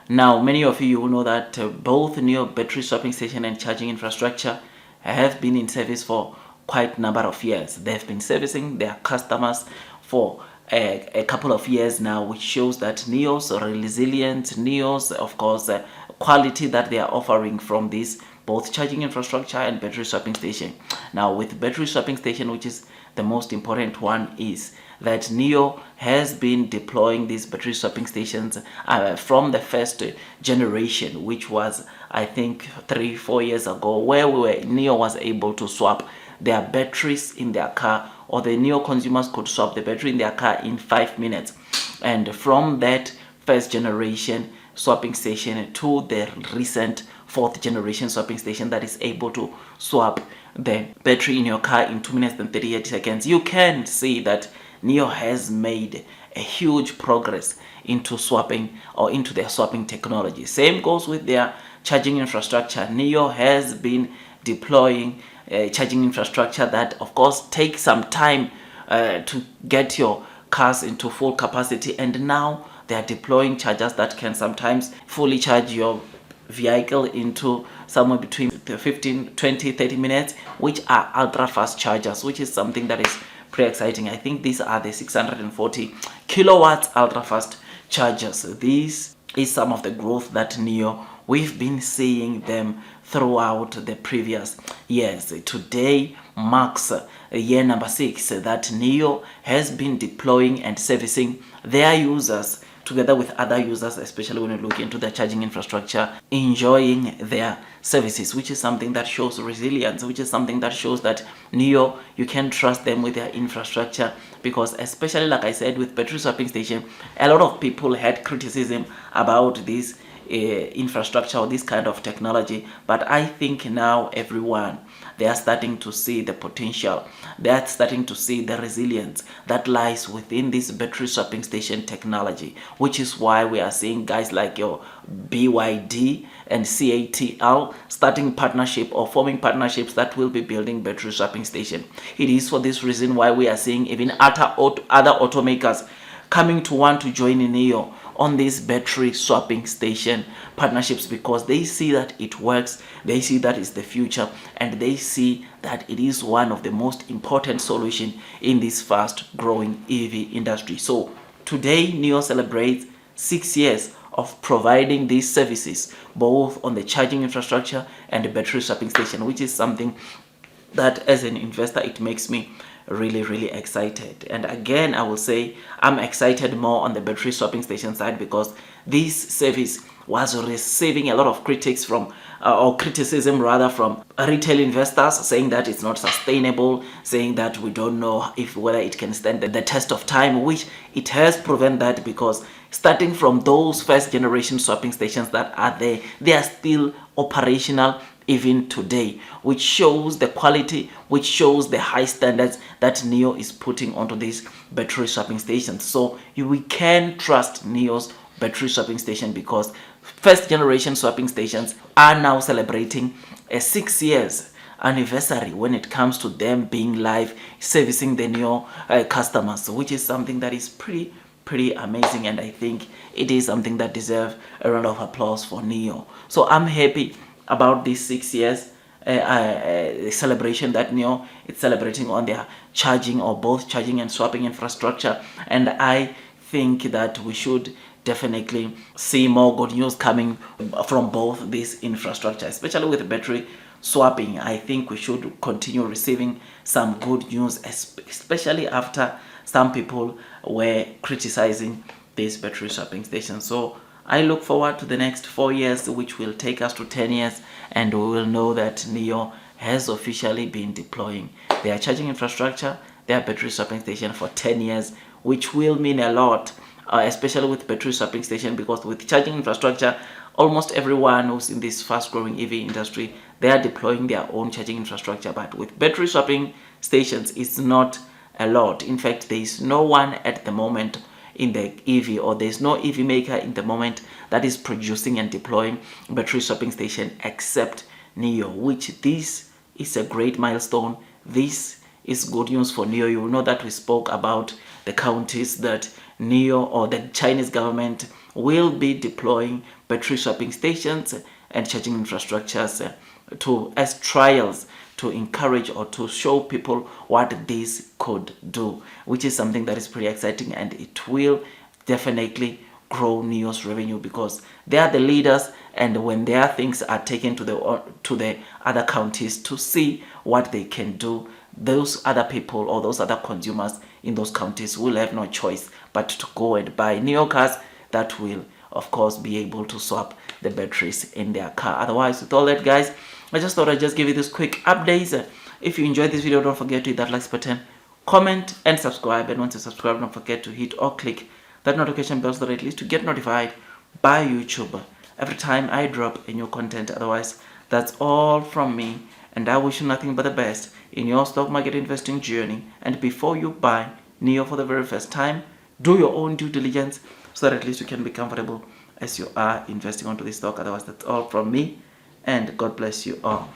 Now, many of you will know that both Nio battery swapping station and charging infrastructure have been in service for quite a number of years. They've been servicing their customers for a couple of years now, which shows that Nio's resilience, Nio's, of course, quality that they are offering from this both charging infrastructure and battery swapping station. Now, with battery swapping station, which is the most important one, is that Nio has been deploying these battery swapping stations from the first generation, which was, I think, 3-4 years ago, where Nio was able to swap their batteries in their car, or the Nio consumers could swap the battery in their car in 5 minutes. And from that first generation swapping station to the recent 4th generation swapping station that is able to swap the battery in your car in 2 minutes and 38 seconds, you can see that Nio has made a huge progress into swapping, or into their swapping technology. Same goes with their charging infrastructure. Nio has been deploying charging infrastructure that, of course, takes some time to get your cars into full capacity, and now they are deploying chargers that can sometimes fully charge your vehicle into somewhere between 15, 20, 30 minutes, which are ultra fast chargers, which is something that is pretty exciting. I think these are the 640 kilowatts ultra fast chargers. This is some of the growth that Nio, we've been seeing them throughout the previous years. Today marks year number 6 that Nio has been deploying and servicing their users together with other users, especially when you look into the charging infrastructure, enjoying their services, which is something that shows resilience, which is something that shows that Nio, you can trust them with their infrastructure. Because especially, like I said, with battery swapping station, a lot of people had criticism about this infrastructure or this kind of technology, but I think now everyone, they are starting to see the potential, they are starting to see the resilience that lies within this battery swapping station technology, which is why we are seeing guys like your BYD and CATL starting partnership or forming partnerships that will be building battery swapping station. It is for this reason why we are seeing even other automakers coming to want to join Nio on these battery swapping station partnerships, because they see that it works, they see that it's the future, and they see that it is one of the most important solutions in this fast growing EV industry. So today Nio celebrates 6 years of providing these services both on the charging infrastructure and the battery swapping station, which is something that as an investor it makes me really excited. And again, I will say I'm excited more on the battery swapping station side, because this service was receiving a lot of critics from or criticism rather from retail investors, saying that it's not sustainable, saying that we don't know if whether it can stand the test of time, which it has proven that, because starting from those first generation swapping stations that are there, they are still operational even today, which shows the quality, which shows the high standards that Nio is putting onto these battery swapping stations. So we can trust Nio's battery swapping station, because first generation swapping stations are now celebrating a 6 years anniversary when it comes to them being live servicing the Nio customers, which is something that is pretty amazing, and I think it is something that deserves a round of applause for Nio. So I'm happy about these 6 years celebration that Nio is celebrating on their charging, or both charging and swapping infrastructure, and I think that we should definitely see more good news coming from both this infrastructure, especially with battery swapping. I think we should continue receiving some good news, especially after some people were criticizing this battery swapping station. So I look forward to the next 4 years, which will take us to 10 years, and we will know that Nio has officially been deploying their charging infrastructure, their battery swapping station for 10 years, which will mean a lot, especially with battery swapping station, because with charging infrastructure, almost everyone who's in this fast growing EV industry, they are deploying their own charging infrastructure. But with battery swapping stations, it's not a lot. In fact, there is no one at the moment in the EV, or there's no EV maker in the moment that is producing and deploying battery swapping station except Nio, which this is a great milestone. This is good news for Nio. You know that we spoke about the counties that Nio or the Chinese government will be deploying battery swapping stations and charging infrastructures as trials to encourage or to show people what this could do, which is something that is pretty exciting, and it will definitely grow Nio's revenue because they are the leaders, and when their things are taken to the other counties to see what they can do, those other people or those other consumers in those counties will have no choice but to go and buy Nio cars that will of course be able to swap the batteries in their car. Otherwise, with all that, guys, I just thought I'd just give you this quick updates. If you enjoyed this video, don't forget to hit that like button, comment and subscribe, and once you subscribe, don't forget to hit or click that notification bell so that at least to get notified by YouTube every time I drop a new content. Otherwise, that's all from me, and I wish you nothing but the best in your stock market investing journey. And before you buy Nio for the very first time, do your own due diligence so that at least you can be comfortable as you are investing onto this stock. Otherwise, that's all from me, and God bless you all.